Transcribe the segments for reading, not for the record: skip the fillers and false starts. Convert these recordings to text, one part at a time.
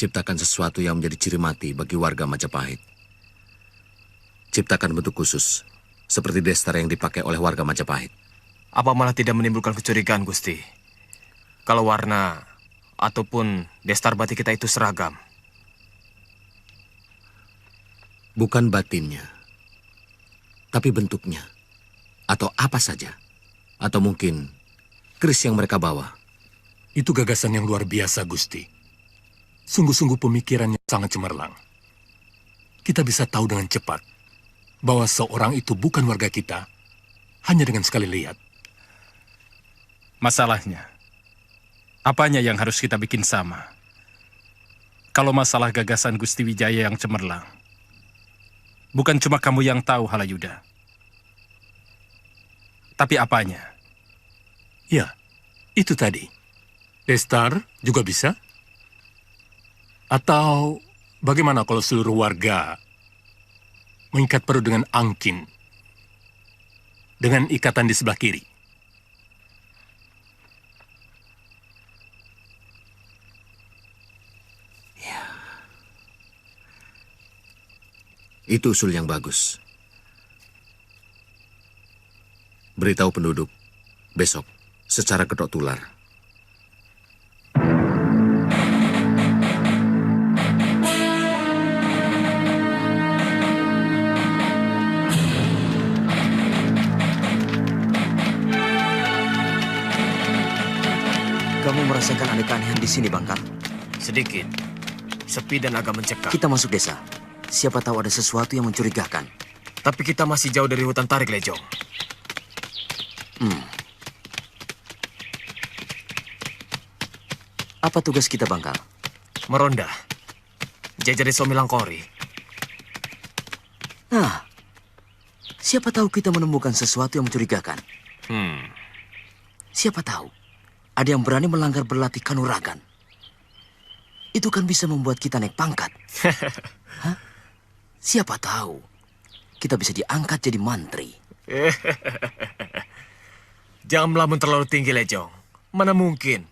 Ciptakan sesuatu yang menjadi ciri mati bagi warga Majapahit. Ciptakan bentuk khusus, seperti destar yang dipakai oleh warga Majapahit. Apa malah tidak menimbulkan kecurigaan, Gusti? Kalau warna ataupun destar batik kita itu seragam. Bukan batinnya, tapi bentuknya. Atau apa saja. Atau mungkin keris yang mereka bawa. Itu gagasan yang luar biasa, Gusti. Sungguh-sungguh pemikirannya sangat cemerlang. Kita bisa tahu dengan cepat bahwa seorang itu bukan warga kita hanya dengan sekali lihat. Masalahnya, apanya yang harus kita bikin sama? Kalau masalah gagasan Gusti Wijaya yang cemerlang, bukan cuma kamu yang tahu, Halayuda. Tapi apanya? Ya, itu tadi. Destar juga bisa? Atau bagaimana kalau seluruh warga mengikat perut dengan angkin dengan ikatan di sebelah kiri? Ya. Itu usul yang bagus. Beritahu penduduk besok secara ketok tular. Kamu merasakan ada keanehan di sini, Bangkal? Sedikit. Sepi dan agak mencekam. Kita masuk desa. Siapa tahu ada sesuatu yang mencurigakan. Tapi kita masih jauh dari hutan tarik, Lejong. Apa tugas kita, Bangkal? Meronda. Jajari Somilangkori. Nah, siapa tahu kita menemukan sesuatu yang mencurigakan. Siapa tahu ada yang berani melanggar berlatih kanuragan. Itu kan bisa membuat kita naik pangkat. Hah? Siapa tahu kita bisa diangkat jadi mantri. Jangan melamun terlalu tinggi, Lejong. Mana mungkin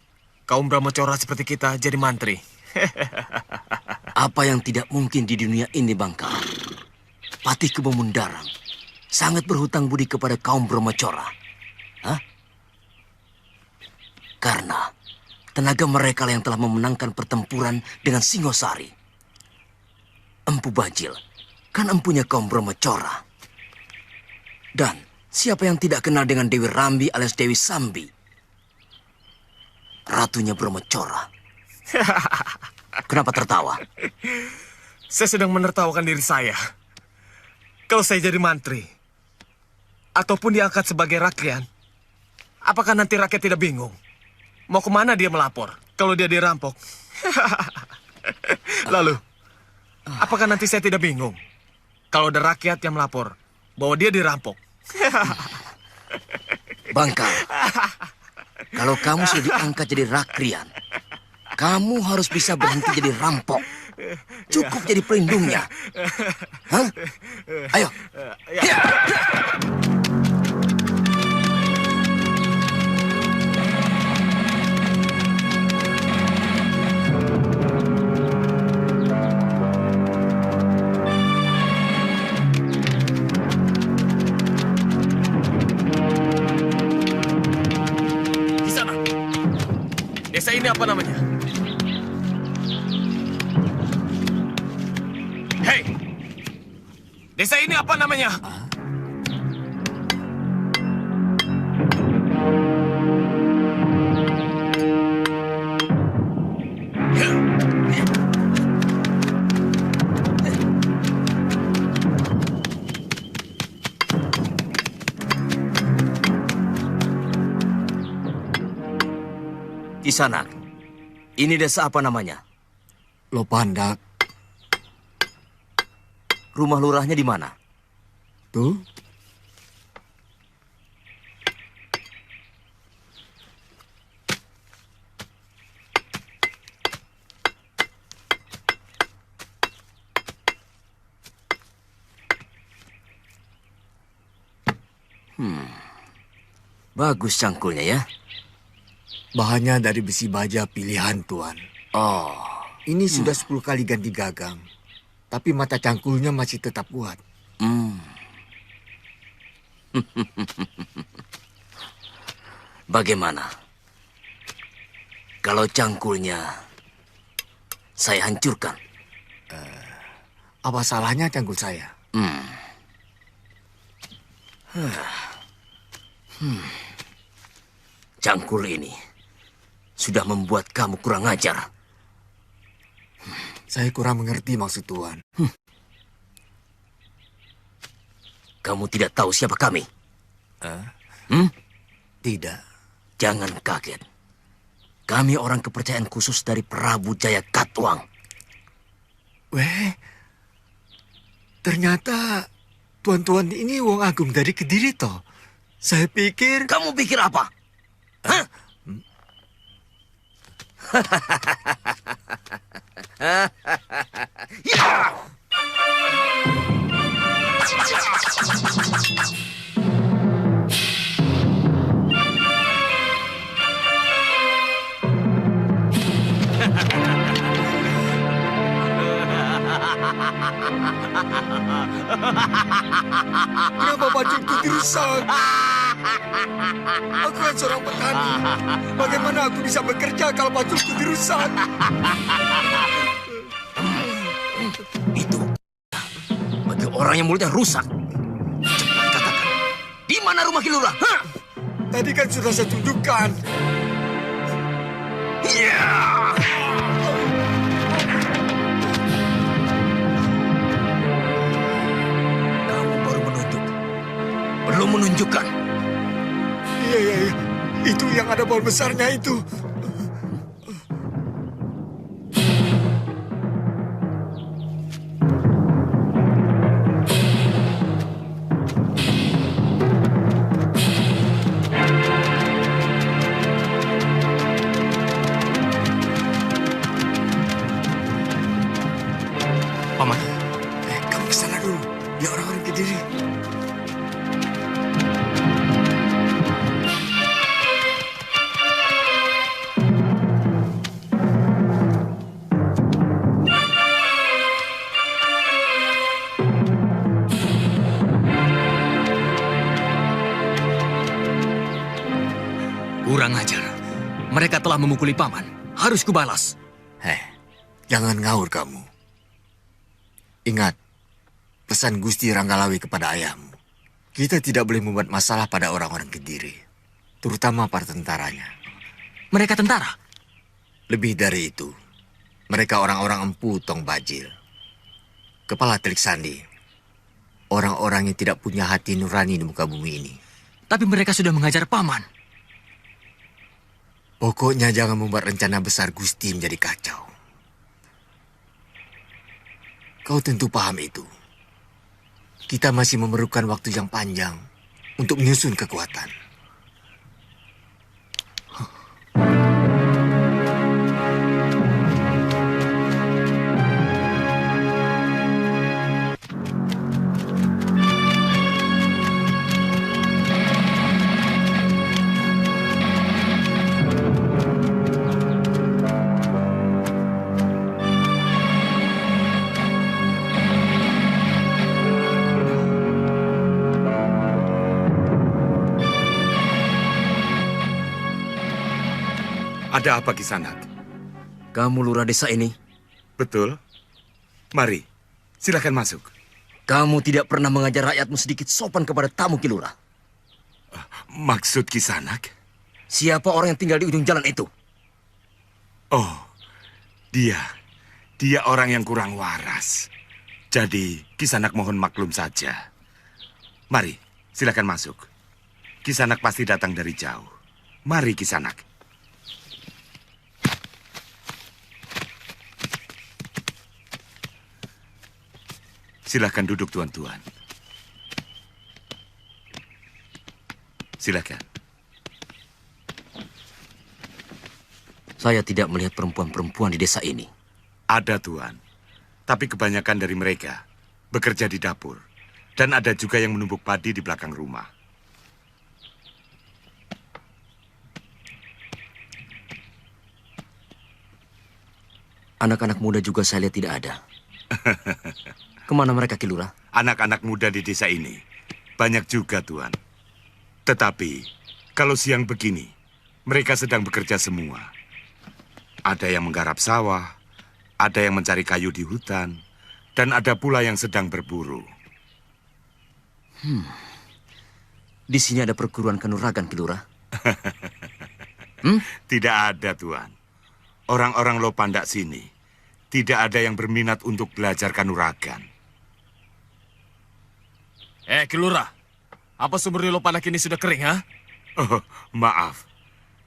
kaum Brahmacora seperti kita jadi mantri. Apa yang tidak mungkin di dunia ini, Bangkal? Patih Kebumundarang sangat berhutang budi kepada kaum Brahmacora. Hah? Karena tenaga mereka yang telah memenangkan pertempuran dengan Singosari. Empu Bajil kan empunya kaum Brahmacora. Dan siapa yang tidak kenal dengan Dewi Rambi alias Dewi Sambi? Ratunya Brahmacora. Kenapa tertawa? Saya sedang menertawakan diri saya. Kalau saya jadi mantri, ataupun diangkat sebagai rakyat, apakah nanti rakyat tidak bingung? Mau kemana dia melapor kalau dia dirampok? Lalu, apakah nanti saya tidak bingung kalau ada rakyat yang melapor bahwa dia dirampok? Bangkal, kalau kamu sudah diangkat jadi rakrian, kamu harus bisa berhenti jadi rampok. Cukup jadi pelindungnya. Hah? Ayo. Ya. Di sana. Desa ini apa namanya? Hei! Desa ini apa namanya? Kisanak, ini desa apa namanya? Lopandak. Rumah lurahnya di mana? Tuh. Bagus cangkulnya ya. Bahannya dari besi baja pilihan, Tuan. Oh, Ini sudah 10 kali ganti gagang. Tapi mata cangkulnya masih tetap kuat. bagaimana? Kalau cangkulnya saya hancurkan. Apa salahnya cangkul saya? Cangkul ini sudah membuat kamu kurang ajar. Saya kurang mengerti maksud Tuan. Kamu tidak tahu siapa kami? Tidak. Jangan kaget. Kami orang kepercayaan khusus dari Prabu Jaya Katuang. Weh, ternyata tuan-tuan ini wong agung dari Kediri toh. Saya pikir... Kamu pikir apa? Hah? Ya! Kenapa bajuku dirusak? Aku kan seorang petani. Bagaimana aku bisa bekerja kalau bajuku dirusak? Itu bagi orang yang mulutnya rusak. Cepat katakan, di mana rumah Kilura? Hah? Tadi kan sudah saya tunjukkan. Ya! Kamu baru menunjuk, belum menunjukkan. Iya. Itu yang ada bol besarnya itu. Paman, Kamu kesana dulu. Biar orang-orang Kediri. Kurang ajar. Mereka telah memukuli paman. Harus kubalas. Jangan ngaur kamu. Ingat, pesan Gusti Ranggalawi kepada ayahmu. Kita tidak boleh membuat masalah pada orang-orang Kediri. Terutama para tentaranya. Mereka tentara. Lebih dari itu, mereka orang-orang empu Tong Bajil. Kepala Telik Sandi. Orang-orang yang tidak punya hati nurani di muka bumi ini. Tapi mereka sudah mengajar paman. Pokoknya jangan membuat rencana besar Gusti menjadi kacau. Kau tentu paham itu. Kita masih memerlukan waktu yang panjang untuk menyusun kekuatan. Ada apa Kisanak? Kamu lurah desa ini. Betul. Mari, silakan masuk. Kamu tidak pernah mengajar rakyatmu sedikit sopan kepada tamu Kilura. Maksud Kisanak? Siapa orang yang tinggal di ujung jalan itu? Oh, dia orang yang kurang waras. Jadi, Kisanak mohon maklum saja. Mari, silakan masuk. Kisanak pasti datang dari jauh. Mari Kisanak. Silahkan duduk, tuan-tuan. Silahkan. Saya tidak melihat perempuan-perempuan di desa ini. Ada, Tuan. Tapi kebanyakan dari mereka bekerja di dapur. Dan ada juga yang menumbuk padi di belakang rumah. Anak-anak muda juga saya lihat tidak ada. Kemana mereka, Ki Lurah? Anak-anak muda di desa ini banyak juga, Tuan. Tetapi, kalau siang begini, mereka sedang bekerja semua. Ada yang menggarap sawah, ada yang mencari kayu di hutan, dan ada pula yang sedang berburu. Di sini ada perguruan kanuragan, Ki Lurah. Tidak ada, Tuan. Orang-orang Lopandak sini tidak ada yang berminat untuk belajar kanuragan. Ki Lurah, apa sumber di Lopandak ini sudah kering, ha? Oh, maaf.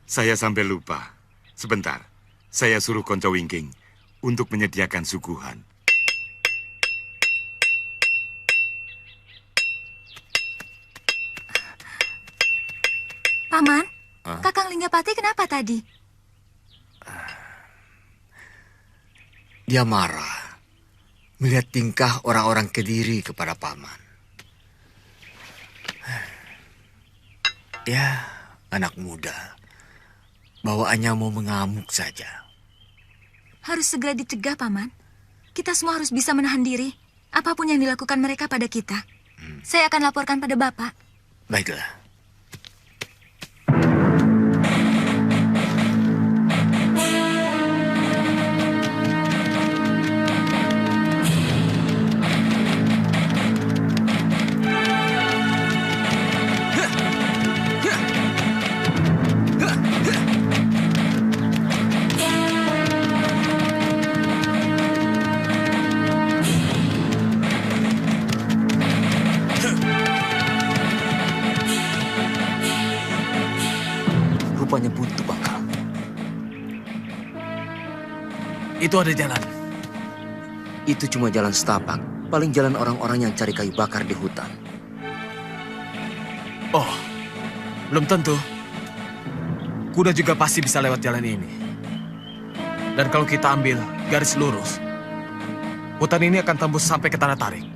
Saya sampai lupa. Sebentar, saya suruh Konco Wingking untuk menyediakan suguhan. Paman, Kakang Linggapati kenapa tadi? Dia marah melihat tingkah orang-orang Kediri kepada paman. Ya, anak muda. Bawaannya mau mengamuk saja. Harus segera dicegah, Paman. Kita semua harus bisa menahan diri. Apapun yang dilakukan mereka pada kita. Saya akan laporkan pada Bapak. Baiklah. Rupanya buntu, Bangka. Itu ada jalan. Itu cuma jalan setapak. Paling jalan orang-orang yang cari kayu bakar di hutan. Oh, belum tentu. Kuda juga pasti bisa lewat jalan ini. Dan kalau kita ambil garis lurus, hutan ini akan tembus sampai ke tanah tarik.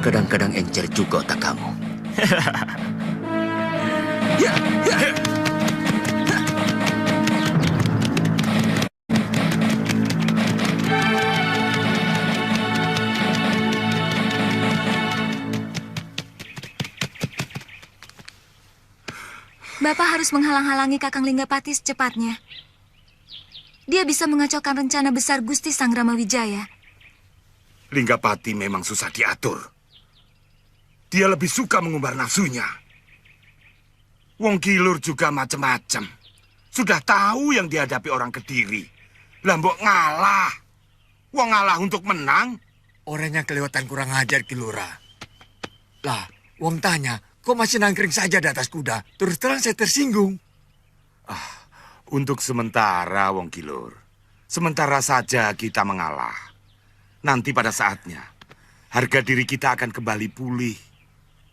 Kadang-kadang encer juga otak kamu. Bapak harus menghalang-halangi Kakang Linggapati secepatnya. Dia bisa mengacaukan rencana besar Gusti Sangramawijaya. Linggapati memang susah diatur. Dia lebih suka mengumbar nafsunya. Wong Kilur juga macam-macam. Sudah tahu yang dihadapi orang Kediri. Lah mbok ngalah. Wong ngalah untuk menang. Orang yang kelewatan kurang ajar, Ki Lurah. Lah, wong tanya, kok masih nangkring saja di atas kuda? Terus terang saya tersinggung. Untuk sementara, Wong Kilur. Sementara saja kita mengalah. Nanti pada saatnya, harga diri kita akan kembali pulih.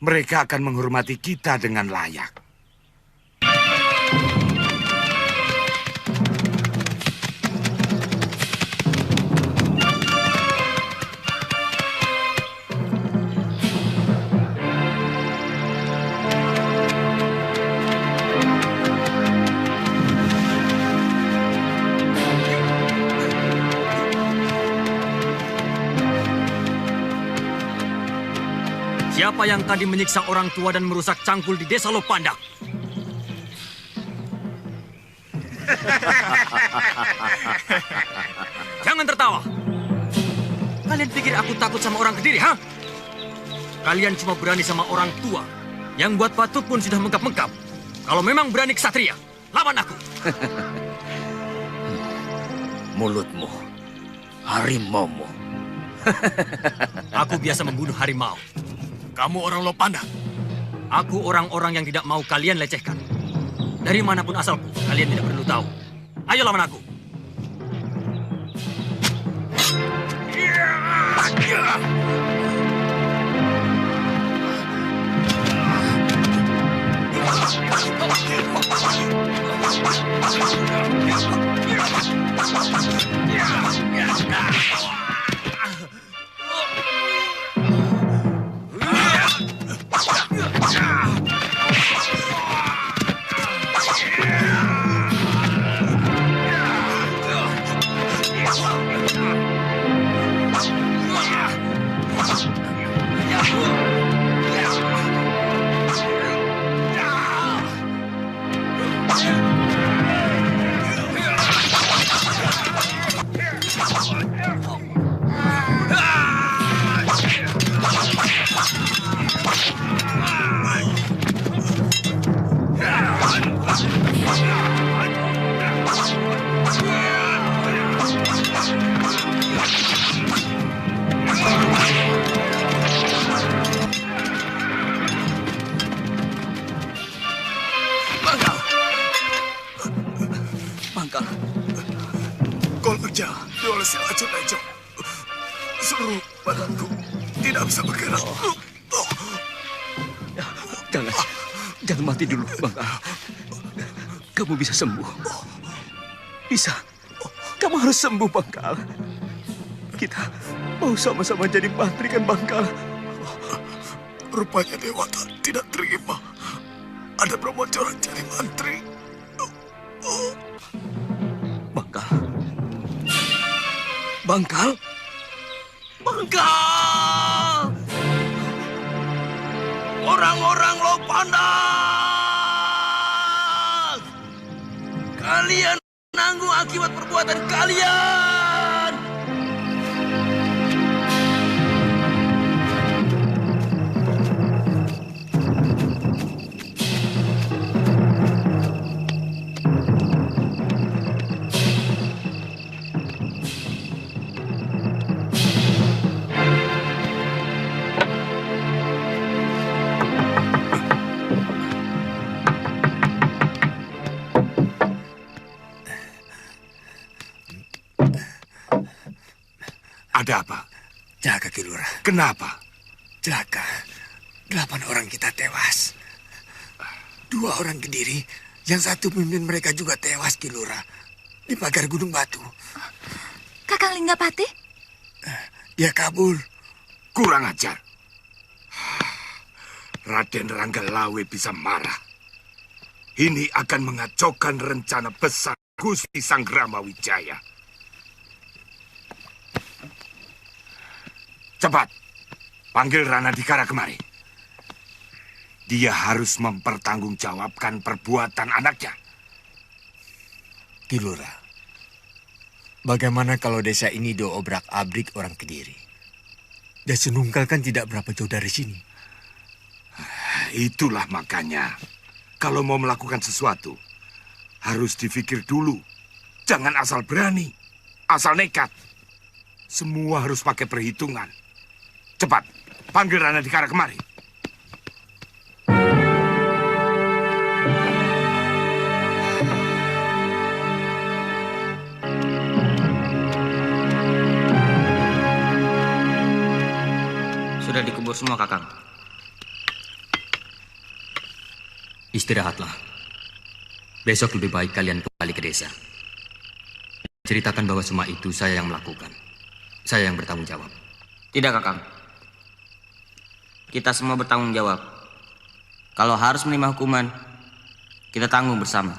Mereka akan menghormati kita dengan layak. Siapa yang tadi menyiksa orang tua dan merusak cangkul di desa Lopandak? Jangan tertawa. Kalian pikir aku takut sama orang Kediri, ha? Kalian cuma berani sama orang tua. Yang buat patut pun sudah mengkap-mengkap. Kalau memang berani ksatria, lawan aku. Mulutmu, harimaumu. Aku biasa membunuh harimau. Kamu orang Lopandak. Aku orang-orang yang tidak mau kalian lecehkan. Dari manapun asalku, kalian tidak perlu tahu. Ayo lawan aku. Bangkal. Kolbeja diolesi racun Ejo. Seluruh badanku tidak bisa bergerak. Jangan mati dulu, Bangkal. Kamu bisa sembuh. Bisa. Kamu harus sembuh, Bangkal. Kita mau sama-sama jadi mantri kan, Bangkal? Rupanya Dewata tidak terima. Ada Brahmacora jadi mantri. Bangkal. Bangkal. Bangkal. Orang-orang Lopandas. Kalian menanggung akibat perbuatan kalian. Ada apa? Jaga Kilura. Kenapa? Celaka. 8 orang kita tewas. 2 orang Kediri, yang satu pemimpin mereka juga tewas, Kilura. Di pagar Gunung Batu. Kakang Linggapati? Dia kabur. Kurang ajar. Raden Ranggalawe bisa marah. Ini akan mengacaukan rencana besar Gusti Sanggrama Wijaya. Cepat, panggil Rana Dikara kemari. Dia harus mempertanggungjawabkan perbuatan anaknya. Kilura, bagaimana kalau desa ini diobrak-abrik orang Kediri? Dan Senungkal kan tidak berapa jauh dari sini. Itulah makanya, kalau mau melakukan sesuatu, harus dipikir dulu. Jangan asal berani, asal nekat. Semua harus pakai perhitungan. Cepat, panggil Rana Dikara kemari. Sudah dikubur semua, Kakang. Istirahatlah. Besok lebih baik kalian kembali ke desa. Ceritakan bahwa semua itu saya yang melakukan. Saya yang bertanggung jawab. Tidak, Kakang. Kita semua bertanggung jawab. Kalau harus menerima hukuman, kita tanggung bersama.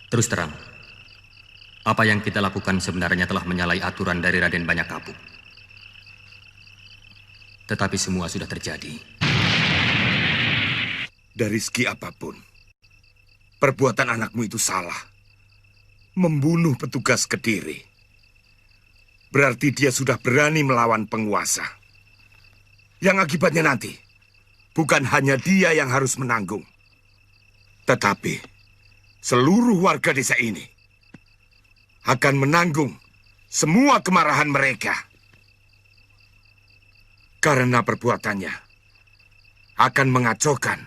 Terus terang, apa yang kita lakukan sebenarnya telah menyalahi aturan dari Raden Banyakapuk. Tetapi semua sudah terjadi. Dari segi apapun, perbuatan anakmu itu salah. Membunuh petugas Kediri. Berarti dia sudah berani melawan penguasa. Yang akibatnya nanti, bukan hanya dia yang harus menanggung. Tetapi, seluruh warga desa ini akan menanggung semua kemarahan mereka. Karena perbuatannya akan mengacaukan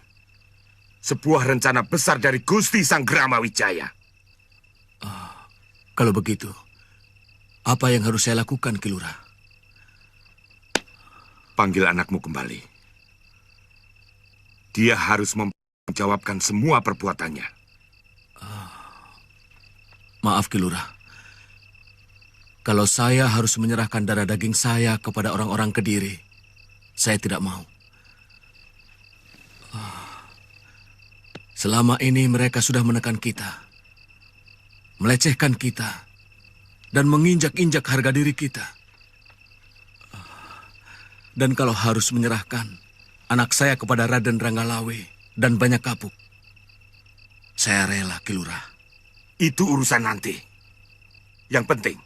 sebuah rencana besar dari Gusti Sanggrama Wijaya. Kalau begitu, apa yang harus saya lakukan, Ki Lurah? Panggil anakmu kembali. Dia harus menjawabkan semua perbuatannya. Maaf, Ki Lurah. Kalau saya harus menyerahkan darah daging saya kepada orang-orang Kediri, saya tidak mau. Selama ini mereka sudah menekan kita, melecehkan kita, dan menginjak-injak harga diri kita. Dan kalau harus menyerahkan anak saya kepada Raden Ranggalawe dan banyak kapuk, saya rela, Ki Lurah. Itu urusan nanti. Yang penting,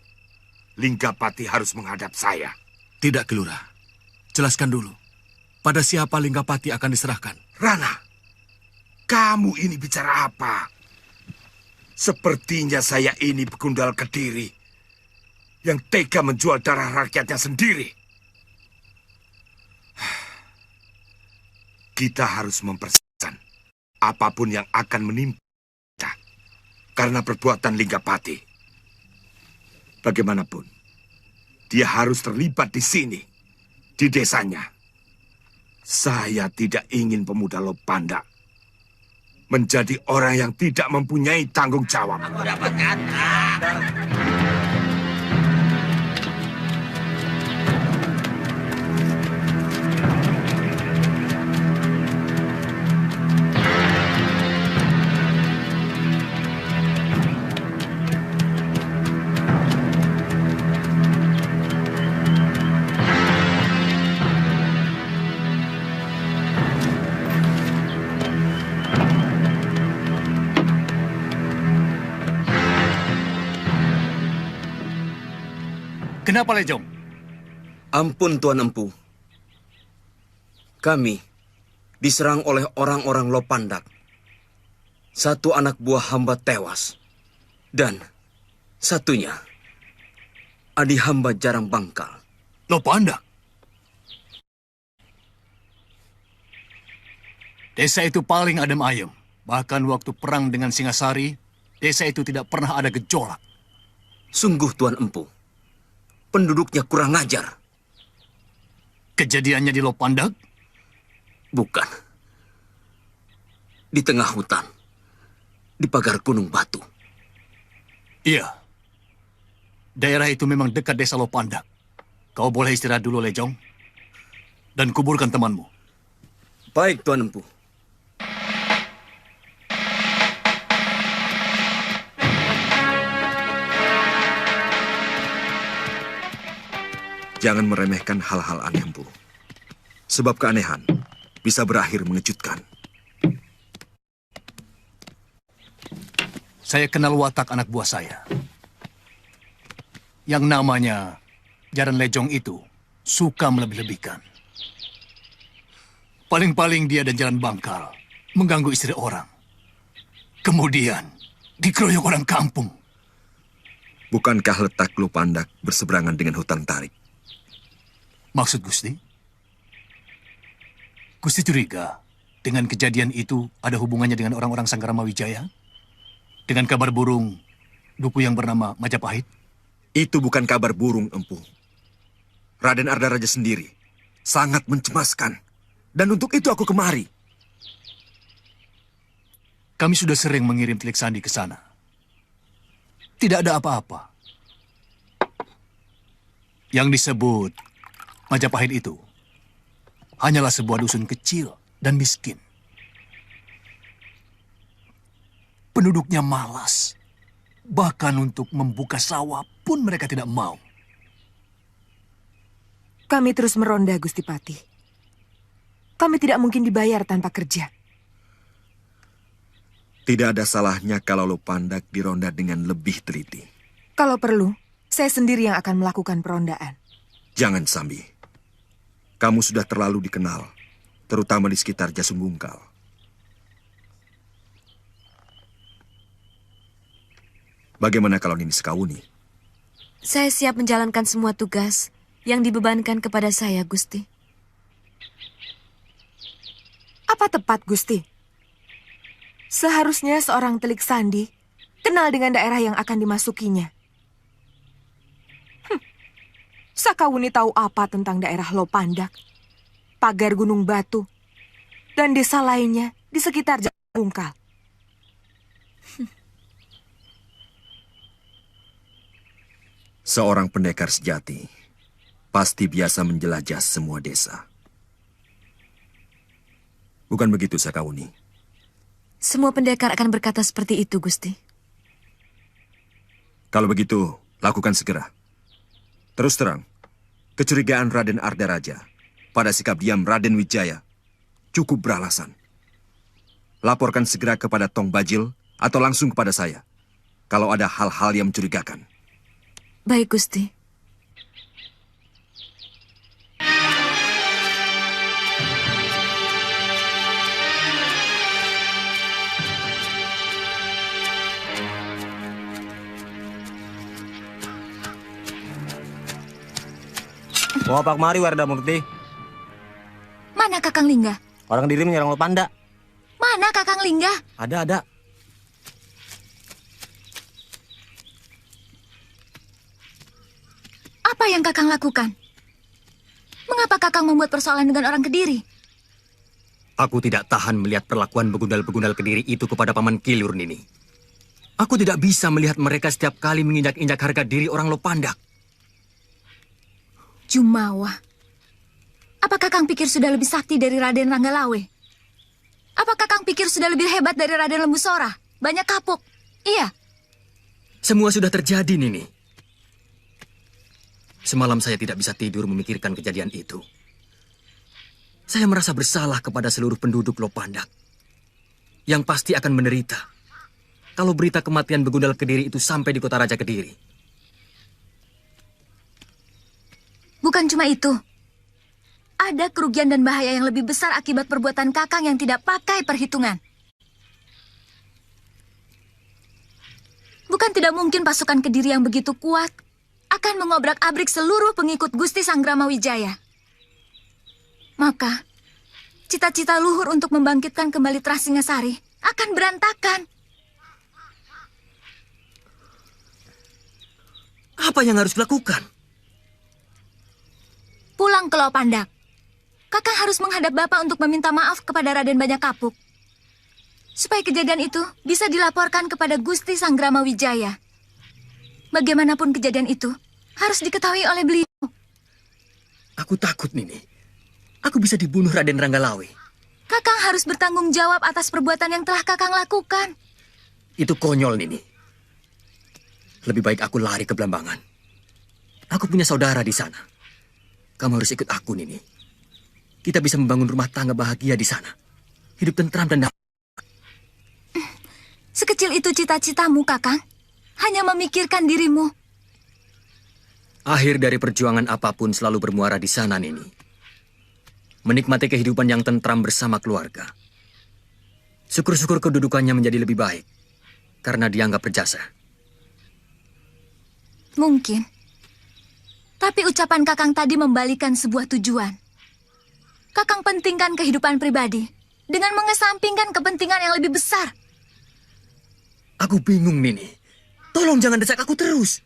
Linggapati harus menghadap saya. Tidak, Ki Lurah. Jelaskan dulu, pada siapa Linggapati akan diserahkan? Rana, kamu ini bicara apa? Sepertinya saya ini begundal Kediri yang tega menjual darah rakyatnya sendiri. Kita harus mempersiapkan apapun yang akan menimpa kita karena perbuatan Linggapati. Bagaimanapun, dia harus terlibat di sini, di desanya. Saya tidak ingin pemuda Lopandak menjadi orang yang tidak mempunyai tanggung jawab. Aku dapat kata. Kenapa, Lejong? Ampun, Tuan Empu. Kami diserang oleh orang-orang Lopandak. Satu anak buah hamba tewas. Dan satunya, adik hamba jarang bangkal. Lopandak? Desa itu paling adem ayem. Bahkan waktu perang dengan Singasari, desa itu tidak pernah ada gejolak. Sungguh, Tuan Empu. Penduduknya kurang ajar. Kejadiannya di Lopandak? Bukan. Di tengah hutan. Di pagar Gunung Batu. Iya. Daerah itu memang dekat desa Lopandak. Kau boleh istirahat dulu, Lejong. Dan kuburkan temanmu. Baik, Tuan Empu. Jangan meremehkan hal-hal aneh, Empu. Sebab keanehan bisa berakhir mengejutkan. Saya kenal watak anak buah saya. Yang namanya Jaran Lejong itu suka melebih-lebihkan. Paling-paling dia dan Jaran Bangkal mengganggu istri orang. Kemudian dikeroyok orang kampung. Bukankah letak Lopandak berseberangan dengan hutan tarik? Maksud Gusti? Gusti curiga dengan kejadian itu ada hubungannya dengan orang-orang Sanggarama Wijaya? Dengan kabar burung duku yang bernama Majapahit? Itu bukan kabar burung, Empu. Raden Ardaraja sendiri sangat mencemaskan. Dan untuk itu aku kemari. Kami sudah sering mengirim Telik Sandi ke sana. Tidak ada apa-apa. Yang disebut Majapahit itu hanyalah sebuah dusun kecil dan miskin. Penduduknya malas. Bahkan untuk membuka sawah pun mereka tidak mau. Kami terus meronda, Gusti Patih. Kami tidak mungkin dibayar tanpa kerja. Tidak ada salahnya kalau Lopandak dironda dengan lebih teliti. Kalau perlu, saya sendiri yang akan melakukan perondaan. Jangan, Sambi. Kamu sudah terlalu dikenal, terutama di sekitar Jasungungkal. Bagaimana kalau Nini Sekawuni? Saya siap menjalankan semua tugas yang dibebankan kepada saya, Gusti. Apa tepat, Gusti? Seharusnya seorang Telik Sandi kenal dengan daerah yang akan dimasukinya. Sakawuni tahu apa tentang daerah Lopandak, pagar Gunung Batu, dan desa lainnya di sekitar Jalan Bungkal. Seorang pendekar sejati pasti biasa menjelajah semua desa. Bukan begitu, Sakawuni? Semua pendekar akan berkata seperti itu, Gusti. Kalau begitu, lakukan segera. Terus terang, kecurigaan Raden Ardaraja pada sikap diam Raden Wijaya cukup beralasan. Laporkan segera kepada Tong Bajil atau langsung kepada saya kalau ada hal-hal yang mencurigakan. Baik, Gusti. Bawa Pak Mari, Warda Murti. Mana Kakang Lingga? Orang diri menyerang Lopanda. Mana Kakang Lingga? Ada. Apa yang Kakang lakukan? Mengapa Kakang membuat persoalan dengan orang Kediri? Aku tidak tahan melihat perlakuan begundal-begundal Kediri itu kepada Paman Kilur, Nini. Aku tidak bisa melihat mereka setiap kali menginjak-injak harga diri orang Lopandak. Jumawa. Apa Kakang pikir sudah lebih sakti dari Raden Ranggalawe? Apa Kakang pikir sudah lebih hebat dari Raden Lembusora? Banyak kapuk. Iya. Semua sudah terjadi, Nini. Semalam saya tidak bisa tidur memikirkan kejadian itu. Saya merasa bersalah kepada seluruh penduduk Lopandak. Yang pasti akan menderita kalau berita kematian begundal Kediri itu sampai di kota Raja Kediri. Bukan cuma itu. Ada kerugian dan bahaya yang lebih besar akibat perbuatan Kakang yang tidak pakai perhitungan. Bukan tidak mungkin pasukan Kediri yang begitu kuat akan mengobrak-abrik seluruh pengikut Gusti Sanggrama Wijaya. Maka, cita-cita luhur untuk membangkitkan kembali Trasingasari akan berantakan. Apa yang harus dilakukan? Pulang ke Lopandak. Kakang harus menghadap Bapak untuk meminta maaf kepada Raden Banyak Kapuk. Supaya kejadian itu bisa dilaporkan kepada Gusti Sanggrama Wijaya. Bagaimanapun kejadian itu harus diketahui oleh beliau. Aku takut, Nini. Aku bisa dibunuh Raden Ranggalawe. Kakang harus bertanggung jawab atas perbuatan yang telah Kakang lakukan. Itu konyol, Nini. Lebih baik aku lari ke Blambangan. Aku punya saudara di sana. Kamu harus ikut aku, Nini. Kita bisa membangun rumah tangga bahagia di sana. Hidup tentram dan damai. Sekecil itu cita-citamu, Kakang. Hanya memikirkan dirimu. Akhir dari perjuangan apapun selalu bermuara di sana, Nini. Menikmati kehidupan yang tentram bersama keluarga. Syukur-syukur kedudukannya menjadi lebih baik. Karena dianggap berjasa. Mungkin. Tapi ucapan Kakang tadi membalikan sebuah tujuan. Kakang pentingkan kehidupan pribadi dengan mengesampingkan kepentingan yang lebih besar. Aku bingung, Nini. Tolong jangan desak aku terus.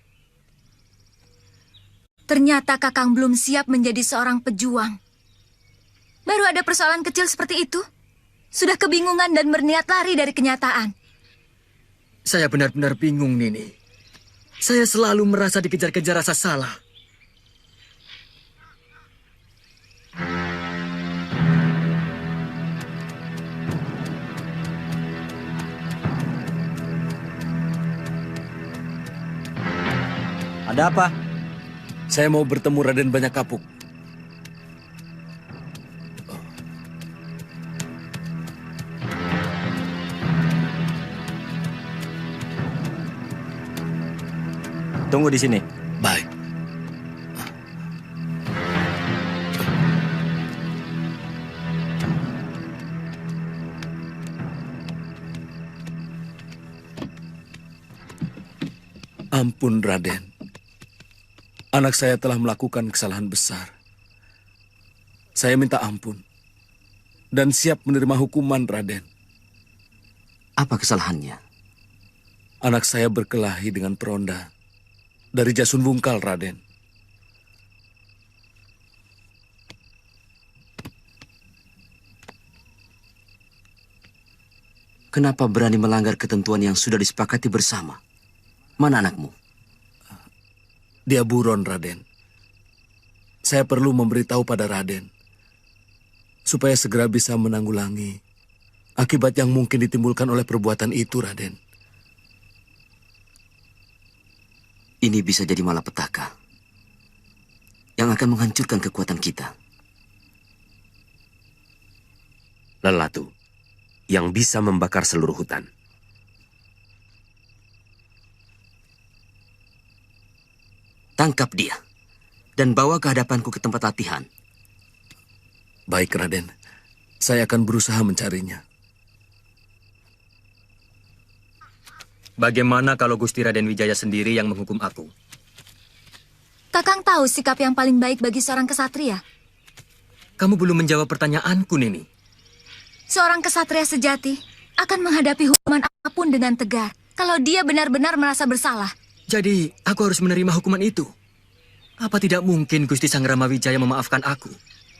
Ternyata Kakang belum siap menjadi seorang pejuang. Baru ada persoalan kecil seperti itu. Sudah kebingungan dan berniat lari dari kenyataan. Saya benar-benar bingung, Nini. Saya selalu merasa dikejar-kejar rasa salah. Ada apa? Saya mau bertemu Raden Banyak Kapuk. Tunggu di sini. Baik. Ampun, Raden. Anak saya telah melakukan kesalahan besar. Saya minta ampun. Dan siap menerima hukuman, Raden. Apa kesalahannya? Anak saya berkelahi dengan peronda dari Jasun Bungkal, Raden. Kenapa berani melanggar ketentuan yang sudah disepakati bersama? Mana anakmu? Dia buron, Raden. Saya perlu memberitahu pada Raden supaya segera bisa menanggulangi akibat yang mungkin ditimbulkan oleh perbuatan itu, Raden. Ini bisa jadi malapetaka yang akan menghancurkan kekuatan kita. Lelatu yang bisa membakar seluruh hutan. Tangkap dia dan bawa ke hadapanku ke tempat latihan. Baik, Raden. Saya akan berusaha mencarinya. Bagaimana kalau Gusti Raden Wijaya sendiri yang menghukum aku? Kakang tahu sikap yang paling baik bagi seorang kesatria. Kamu belum menjawab pertanyaanku, Nini. Seorang kesatria sejati akan menghadapi hukuman apapun dengan tegar kalau dia benar-benar merasa bersalah. Jadi, aku harus menerima hukuman itu. Apa tidak mungkin Gusti Sang Rama Wijaya memaafkan aku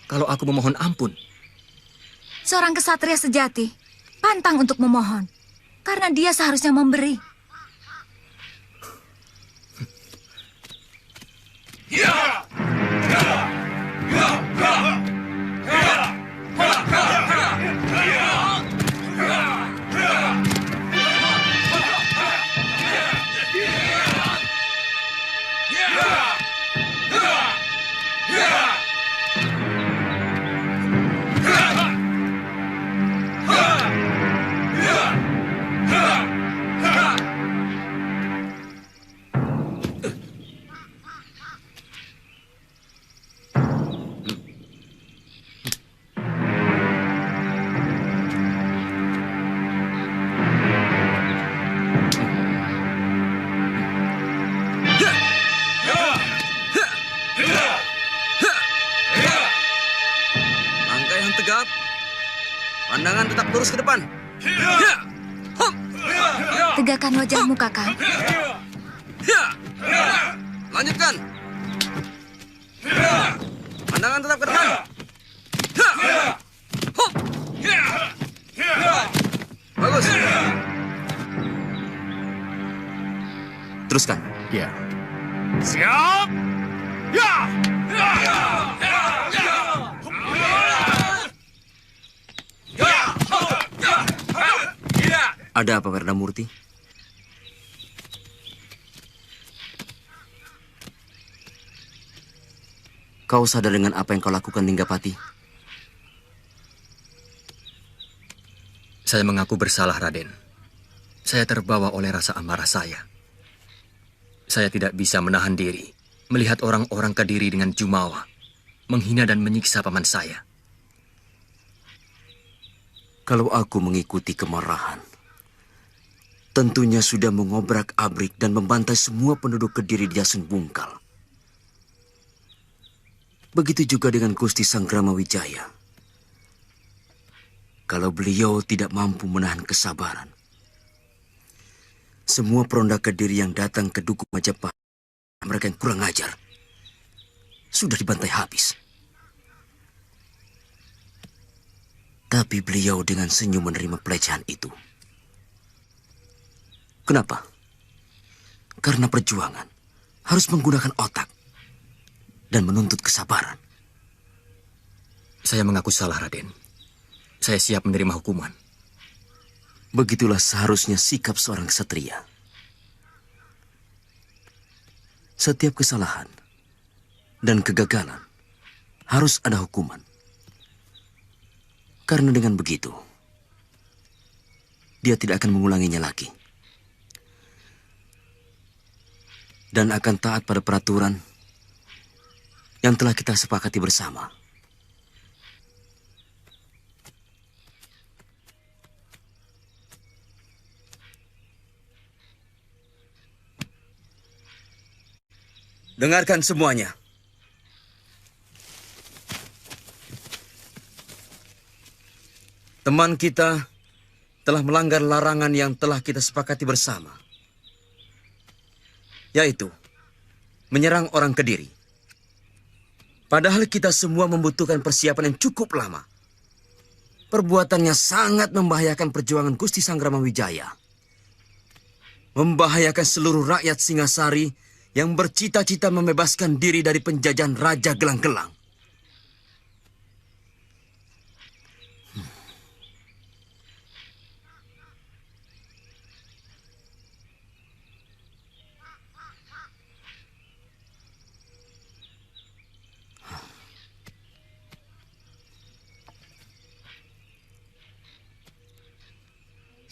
kalau aku memohon ampun? Seorang kesatria sejati pantang untuk memohon karena dia seharusnya memberi. Langkah yang tegap, pandangan tetap lurus ke depan. Tegakkan wajahmu, Kakang. Lanjutkan. Pandangan tetap ke depan. Bagus. Teruskan. Ya. Siap! Ya! Ada apa, Werdamurti? Kau sadar dengan apa yang kau lakukan, Linggapati? Saya mengaku bersalah, Raden. Saya terbawa oleh rasa amarah saya. Saya tidak bisa menahan diri melihat orang-orang Kediri dengan jumawa menghina dan menyiksa paman saya. Kalau aku mengikuti kemarahan, tentunya sudah mengobrak-abrik dan membantai semua penduduk Kediri di Yasun Bungkal. Begitu juga dengan Gusti Sanggrama Wijaya. Kalau beliau tidak mampu menahan kesabaran, semua peronda Kediri yang datang ke Dukuh Majapahit, mereka yang kurang ajar, sudah dibantai habis. Tapi beliau dengan senyum menerima pelecehan itu. Kenapa? Karena perjuangan harus menggunakan otak dan menuntut kesabaran. Saya mengaku salah, Raden. Saya siap menerima hukuman. Begitulah seharusnya sikap seorang ksatria. Setiap kesalahan dan kegagalan harus ada hukuman. Karena dengan begitu, dia tidak akan mengulanginya lagi. Dan akan taat pada peraturan yang telah kita sepakati bersama. Dengarkan semuanya. Teman kita telah melanggar larangan yang telah kita sepakati bersama, yaitu menyerang orang Kediri. Padahal kita semua membutuhkan persiapan yang cukup lama. Perbuatannya sangat membahayakan perjuangan Gusti Sanggrama Wijaya. Membahayakan seluruh rakyat Singasari yang bercita-cita membebaskan diri dari penjajahan Raja Gelang-Gelang.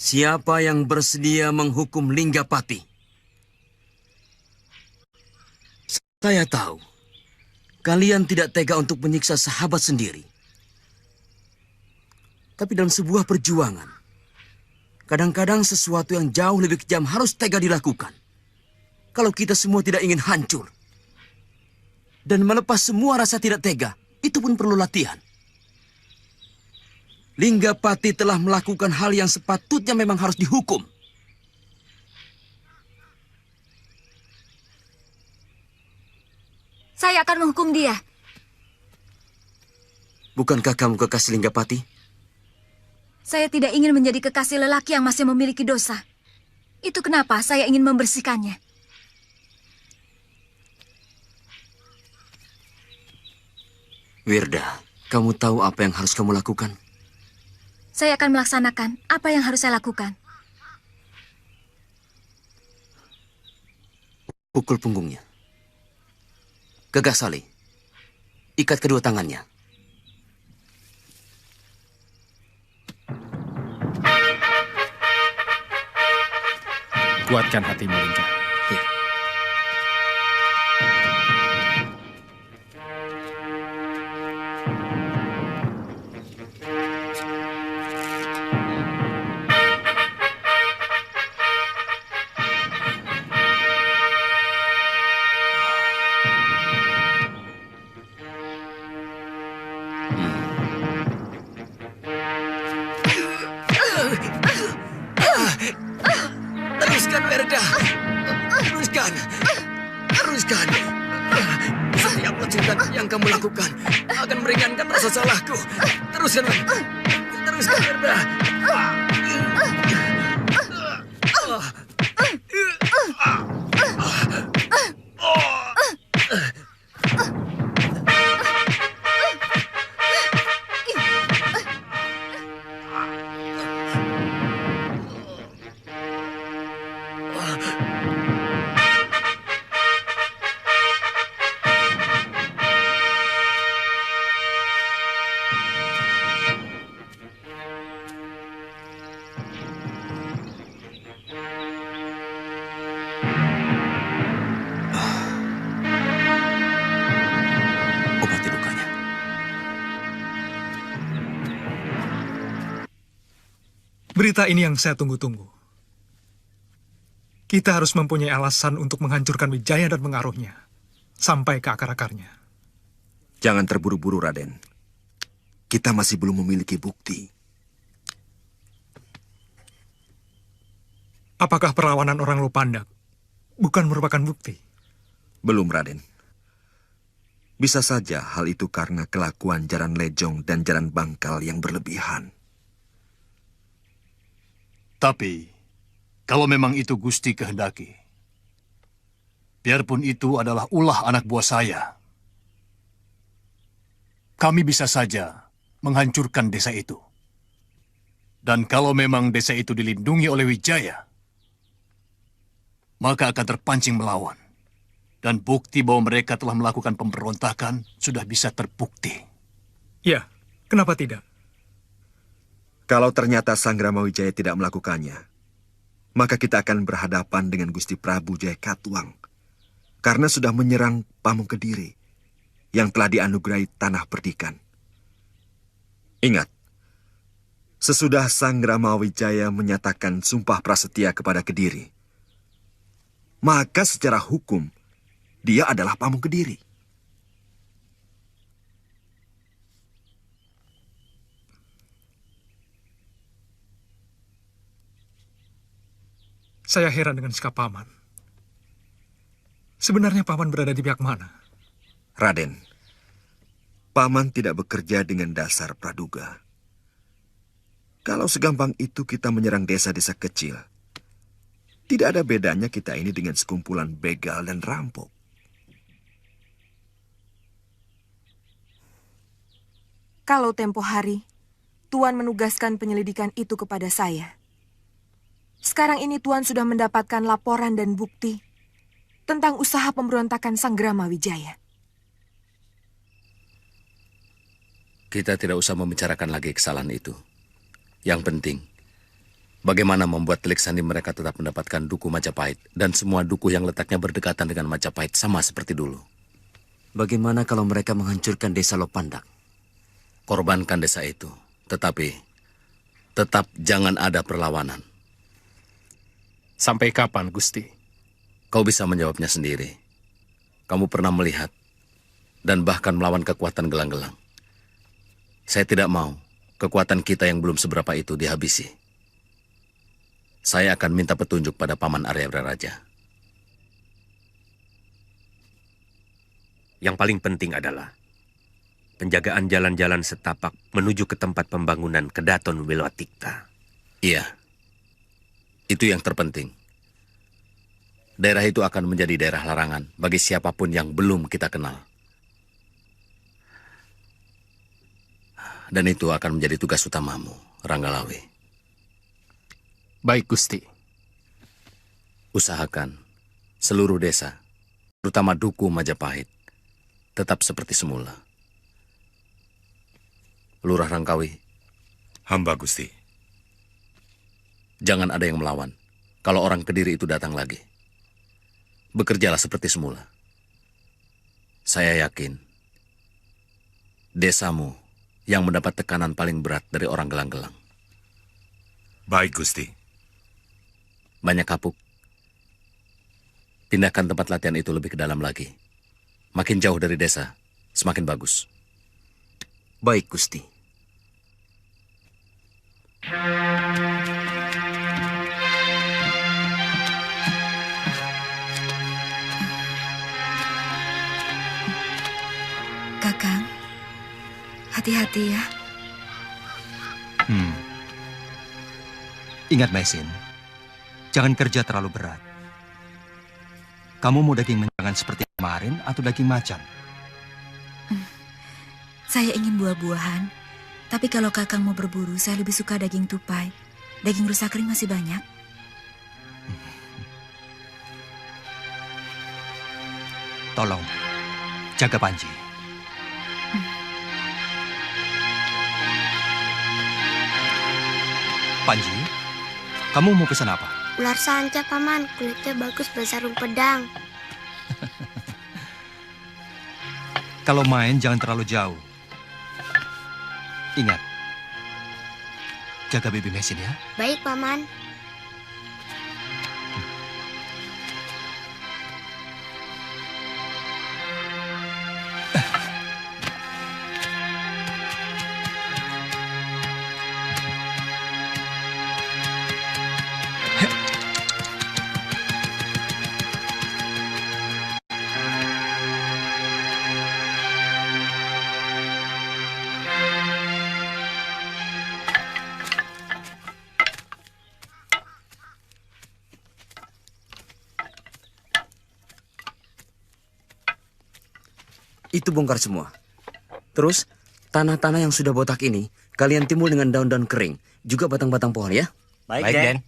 Siapa yang bersedia menghukum Linggapati? Saya tahu, kalian tidak tega untuk menyiksa sahabat sendiri. Tapi dalam sebuah perjuangan, kadang-kadang sesuatu yang jauh lebih kejam harus tega dilakukan. Kalau kita semua tidak ingin hancur. Dan melepas semua rasa tidak tega, itu pun perlu latihan. Linggapati telah melakukan hal yang sepatutnya memang harus dihukum. Saya akan menghukum dia. Bukankah kamu kekasih Linggapati? Saya tidak ingin menjadi kekasih lelaki yang masih memiliki dosa. Itu kenapa saya ingin membersihkannya. Wirda, kamu tahu apa yang harus kamu lakukan? Saya akan melaksanakan apa yang harus saya lakukan. Pukul punggungnya. Gagasali, ikat kedua tangannya. Kuatkan hatimu, Lingga. Ya. Teruskan, Wirda. Teruskan. Teruskan. Setiap lecutan yang kamu lakukan akan meringankan rasa salahku. Teruskan, Wirda. Teruskan, Wirda. Obati lukanya. Berita ini yang saya tunggu-tunggu. Kita harus mempunyai alasan untuk menghancurkan Wijaya dan pengaruhnya. Sampai ke akar-akarnya. Jangan terburu-buru, Raden. Kita masih belum memiliki bukti. Apakah perlawanan orang Lopandak bukan merupakan bukti? Belum, Raden. Bisa saja hal itu karena kelakuan Jaran Lejong dan Jaran Bangkal yang berlebihan. Tapi, kalau memang itu Gusti kehendaki, biarpun itu adalah ulah anak buah saya, kami bisa saja menghancurkan desa itu. Dan kalau memang desa itu dilindungi oleh Wijaya, maka akan terpancing melawan. Dan bukti bahwa mereka telah melakukan pemberontakan sudah bisa terbukti. Ya, kenapa tidak? Kalau ternyata Sanggrama Wijaya tidak melakukannya, maka kita akan berhadapan dengan Gusti Prabu Jaya Katuang karena sudah menyerang Pamong Kediri yang telah dianugerahi tanah perdikan. Ingat, sesudah Sanggrama Wijaya menyatakan sumpah prasetia kepada Kediri, maka secara hukum dia adalah Pamong Kediri. Saya heran dengan sikap Paman. Sebenarnya Paman berada di pihak mana? Raden, Paman tidak bekerja dengan dasar praduga. Kalau segampang itu kita menyerang desa-desa kecil, tidak ada bedanya kita ini dengan sekumpulan begal dan rampok. Kalau tempo hari, Tuan menugaskan penyelidikan itu kepada saya. Sekarang ini Tuan sudah mendapatkan laporan dan bukti tentang usaha pemberontakan Sanggrama Wijaya. Kita tidak usah membicarakan lagi kesalahan itu. Yang penting, bagaimana membuat telik sandi mereka tetap mendapatkan duku Majapahit dan semua duku yang letaknya berdekatan dengan Majapahit sama seperti dulu. Bagaimana kalau mereka menghancurkan desa Lopandak? Korbankan desa itu, tetapi tetap jangan ada perlawanan. Sampai kapan, Gusti? Kau bisa menjawabnya sendiri. Kamu pernah melihat dan bahkan melawan kekuatan gelang-gelang. Saya tidak mau kekuatan kita yang belum seberapa itu dihabisi. Saya akan minta petunjuk pada Paman Arya Raja. Yang paling penting adalah penjagaan jalan-jalan setapak menuju ke tempat pembangunan Kedaton Wilowatikta. Iya, itu yang terpenting. Daerah itu akan menjadi daerah larangan bagi siapapun yang belum kita kenal. Dan itu akan menjadi tugas utamamu, Ranggalawe. Baik, Gusti. Usahakan seluruh desa, terutama duku Majapahit, tetap seperti semula. Lurah Rangkawi. Hamba, Gusti. Jangan ada yang melawan kalau orang Kediri itu datang lagi. Bekerjalah seperti semula. Saya yakin desamu yang mendapat tekanan paling berat dari orang gelang-gelang. Baik, Gusti. Banyak kapuk. Pindahkan tempat latihan itu lebih ke dalam lagi. Makin jauh dari desa, semakin bagus. Baik, Gusti. Kakang, hati-hati ya. Ingat, Mesin. Jangan kerja terlalu berat. Kamu mau daging menjangan seperti kemarin atau daging macan? Saya ingin buah-buahan. Tapi kalau Kakang mau berburu, saya lebih suka daging tupai. Daging rusa kering masih banyak. Tolong, jaga Panji. Panji, kamu mau pesan apa? Ular sanca, Paman. Kulitnya bagus bersarung pedang. Kalau main jangan terlalu jauh. Ingat, jaga Bibi Mesin ya. Baik, Paman. Itu bongkar semua. Terus, tanah-tanah yang sudah botak ini, kalian timbul dengan daun-daun kering. Juga batang-batang pohon ya. Baik, Den.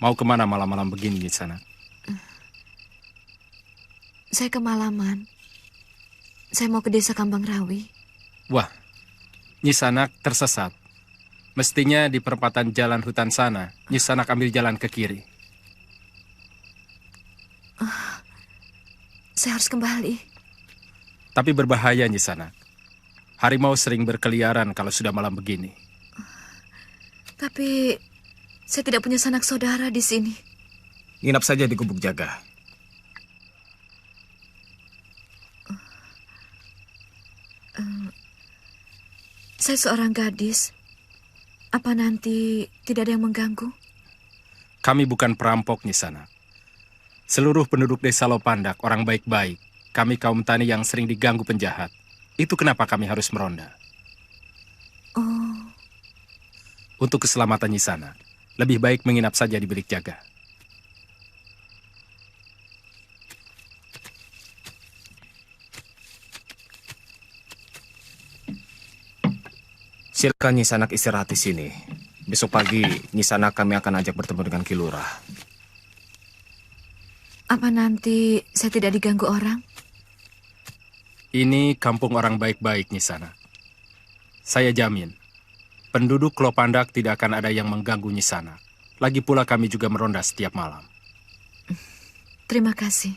Mau kemana malam-malam begini, Nyisanak? Saya kemalaman. Saya mau ke desa Kambang Rawi. Wah, Nyisanak tersesat. Mestinya di perempatan jalan hutan sana, Nyisanak ambil jalan ke kiri. Saya harus kembali. Tapi berbahaya, Nyisanak. Harimau sering berkeliaran kalau sudah malam begini. Tapi saya tidak punya sanak saudara di sini. Nginap saja di Gubuk Jaga. Saya seorang gadis. Apa nanti tidak ada yang mengganggu? Kami bukan perampok, Nyisanak. Seluruh penduduk desa Lopandak orang baik-baik. Kami kaum tani yang sering diganggu penjahat. Itu kenapa kami harus meronda. Oh. Untuk keselamatan Nyisanak, lebih baik menginap saja di bilik jaga. Silakan Nyisanak istirahat di sini. Besok pagi Nyisanak kami akan ajak bertemu dengan Kilurah. Apa nanti saya tidak diganggu orang? Ini kampung orang baik-baik, Nyisanak. Saya jamin, penduduk Lopandak tidak akan ada yang mengganggu Nyisanak. Lagi pula kami juga meronda setiap malam. Terima kasih.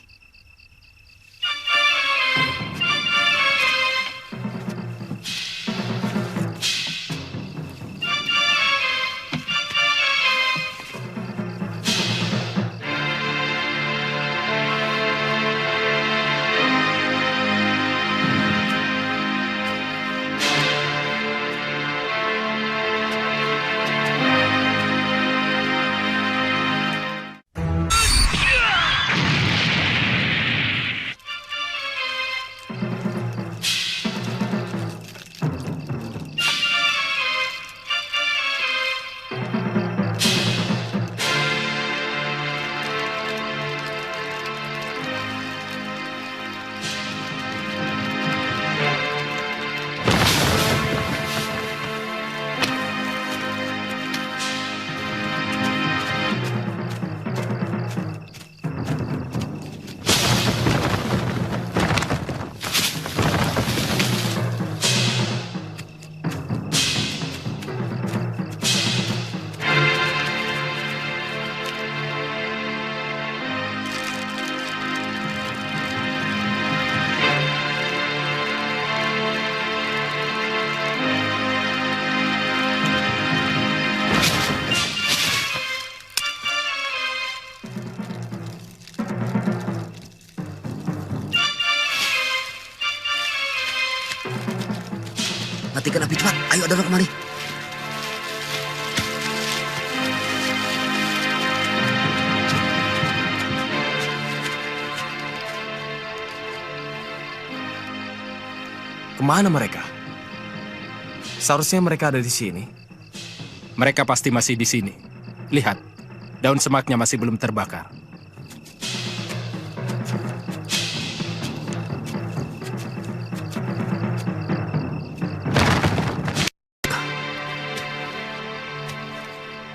Matikan api cepat. Ayo dorong kemari. Kemana mereka? Seharusnya mereka ada di sini. Mereka pasti masih di sini. Lihat, daun semaknya masih belum terbakar.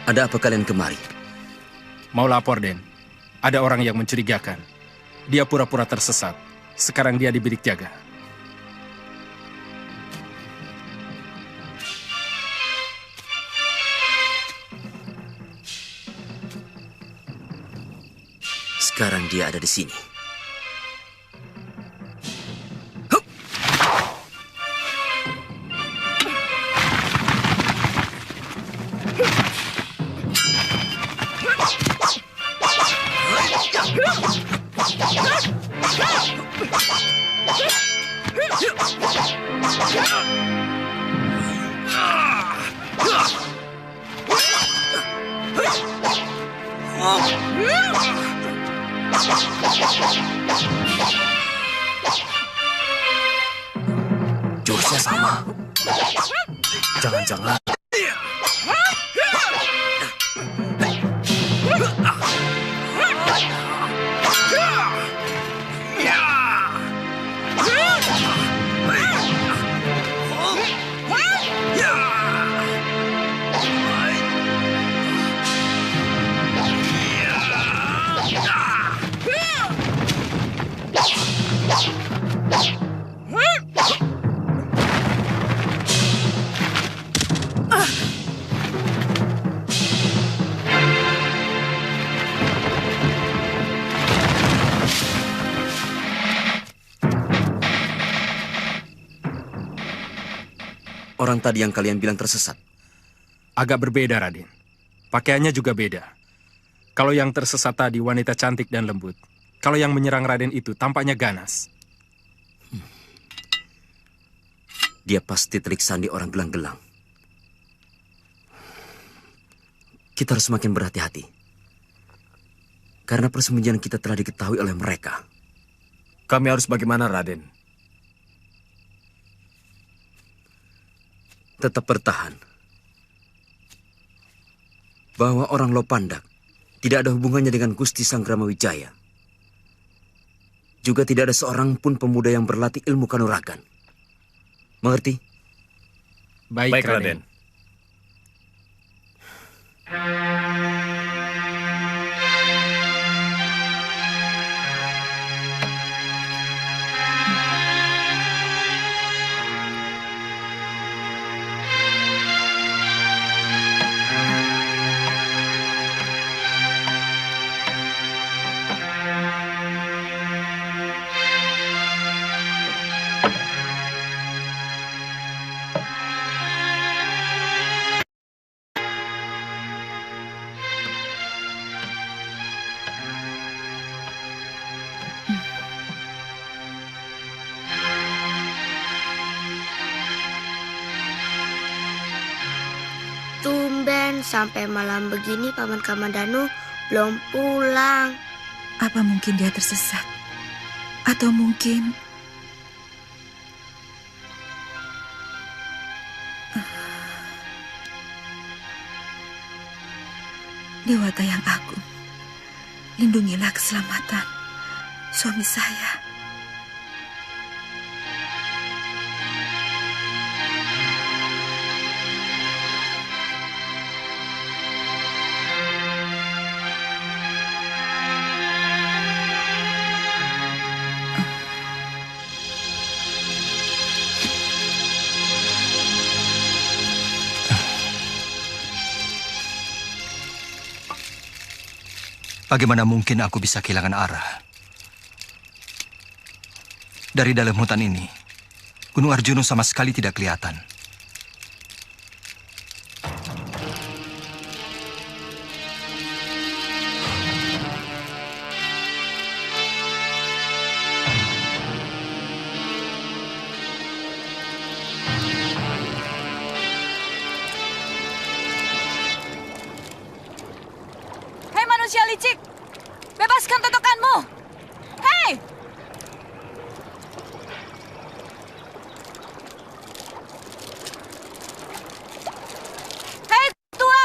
Ada apa kalian kemari? Mau lapor, Den. Ada orang yang mencurigakan. Dia pura-pura tersesat. Sekarang dia di bilik jaga. Sekarang dia ada di sini. Jurusnya sama. Jangan-jangan. orang tadi yang kalian bilang tersesat? Agak berbeda, Raden. Pakaiannya juga beda. Kalau yang tersesat tadi wanita cantik dan lembut. Kalau yang menyerang Raden itu tampaknya ganas. Dia pasti telik sandi orang gelang-gelang. Kita harus semakin berhati-hati. Karena persembunyian kita telah diketahui oleh mereka. Kami harus bagaimana, Raden? Tetap bertahan. Bahwa orang Lopandak tidak ada hubungannya dengan Gusti Sanggrama Wijaya. Juga tidak ada seorang pun pemuda yang berlatih ilmu kanuragan. Mengerti? Baik, Raden. Tumben sampai malam begini Paman Kamandanu belum pulang. Apa mungkin dia tersesat? Atau mungkin... Dewa Tayang Agung, lindungilah keselamatan suami saya. Bagaimana mungkin aku bisa kehilangan arah? Dari dalam hutan ini, Gunung Arjuna sama sekali tidak kelihatan. Manusia licik, bebaskan totokanmu. Hei! Hei tua,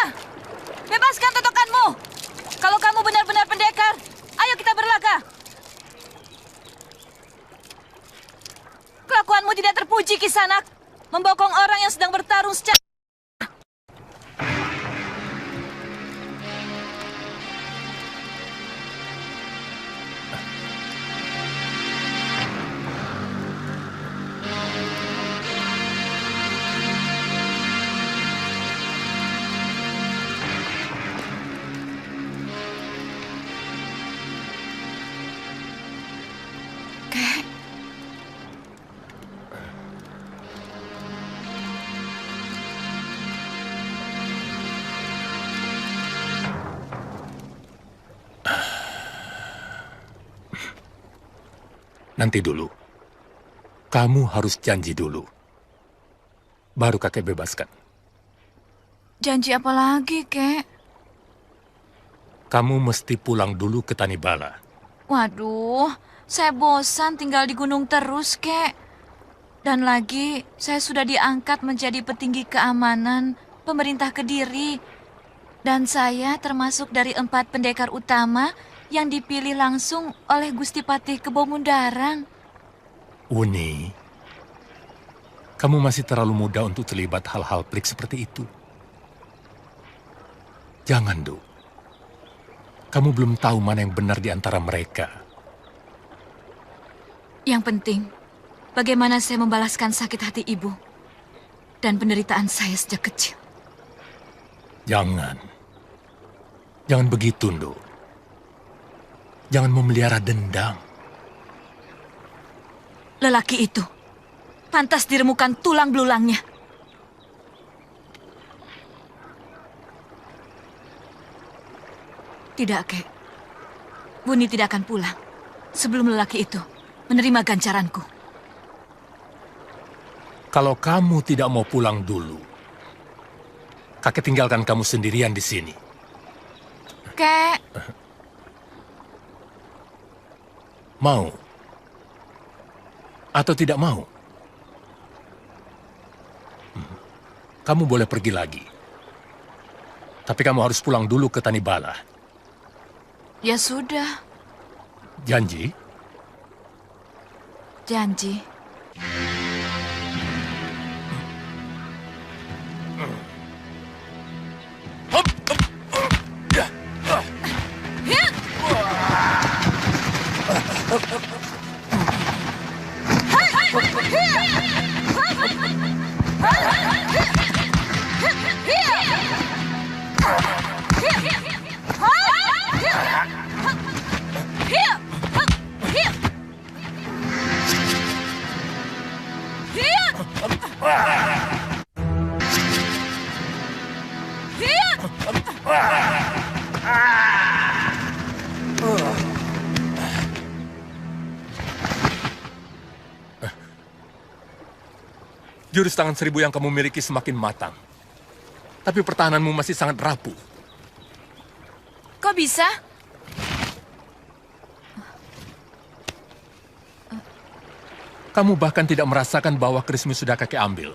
bebaskan totokanmu. Kalau kamu benar-benar pendekar, ayo kita berlaga. Kelakuanmu tidak terpuji, Kisanak. Membokong orang yang sedang bertarung secara... Nanti dulu. Kamu harus janji dulu. Baru kakek bebaskan. Janji apa lagi, Kek? Kamu mesti pulang dulu ke Tanibala. Waduh, saya bosan tinggal di gunung terus, Kek. Dan lagi, saya sudah diangkat menjadi petinggi keamanan pemerintah Kediri. Dan saya termasuk dari 4 pendekar utama yang dipilih langsung oleh Gusti Patih Kebo Mundarang. Uni, kamu masih terlalu muda untuk terlibat hal-hal pelik seperti itu. Jangan, Duk. Kamu belum tahu mana yang benar di antara mereka. Yang penting, bagaimana saya membalaskan sakit hati ibu dan penderitaan saya sejak kecil. Jangan. Jangan begitu, Duk. Jangan memelihara dendam. Lelaki itu pantas diremukan tulang belulangnya. Tidak, Kek. Buni tidak akan pulang sebelum lelaki itu menerima ganjaranku. Kalau kamu tidak mau pulang dulu, kakek tinggalkan kamu sendirian di sini. Kek. Mau? Atau tidak mau? Kamu boleh pergi lagi. Tapi kamu harus pulang dulu ke Tanibala. Ya sudah. Janji? Janji. Jurus tangan seribu yang kamu miliki semakin matang. Tapi pertahananmu masih sangat rapuh. Kok bisa? Kamu bahkan tidak merasakan bahwa kerismu sudah kakek ambil.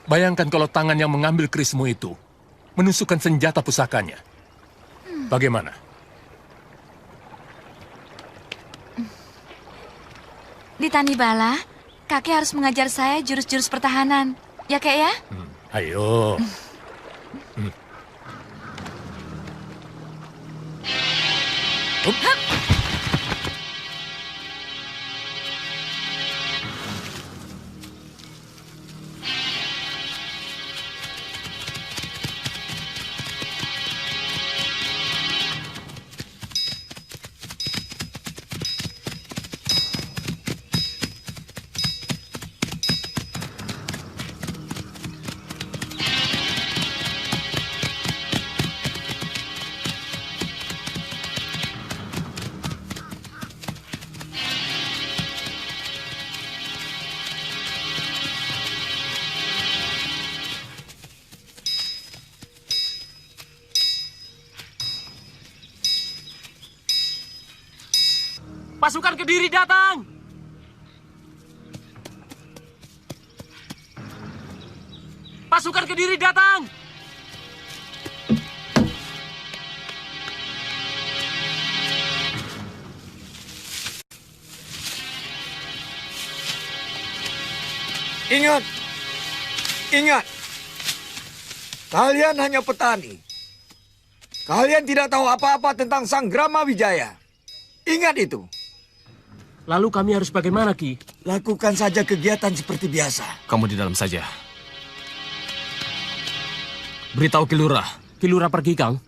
Bayangkan kalau tangan yang mengambil kerismu itu menusukkan senjata pusakanya. Bagaimana? Di Tanibala, kakek harus mengajar saya jurus-jurus pertahanan. Ya, Kek ya? Ayo. Pasukan Kediri datang! Pasukan Kediri datang! Ingat! Ingat! Kalian hanya petani. Kalian tidak tahu apa-apa tentang Sanggrama Wijaya. Ingat itu. Lalu kami harus bagaimana, Ki? Lakukan saja kegiatan seperti biasa. Kamu di dalam saja. Beritahu Ki Lurah. Ki Lurah pergi, Kang.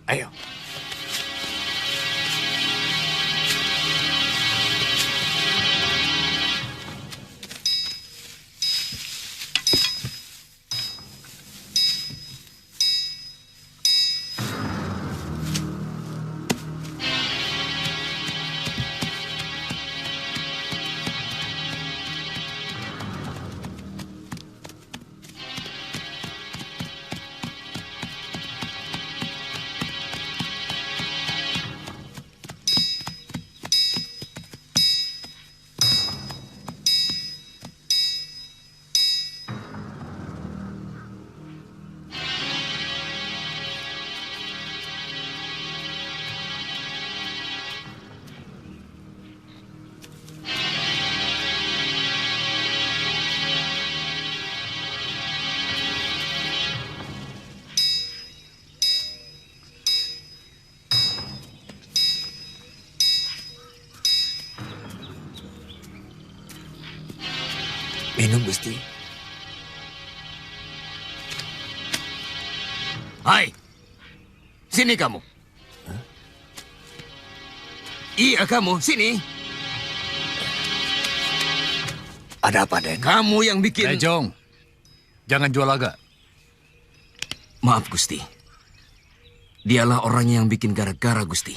Ayo. Minum, Gusti. Hai, sini kamu. Iya kamu, sini. Ada apa, Den? Kamu yang bikin... Lejong, jangan jual laga. Maaf, Gusti. Dialah orangnya yang bikin gara-gara, Gusti.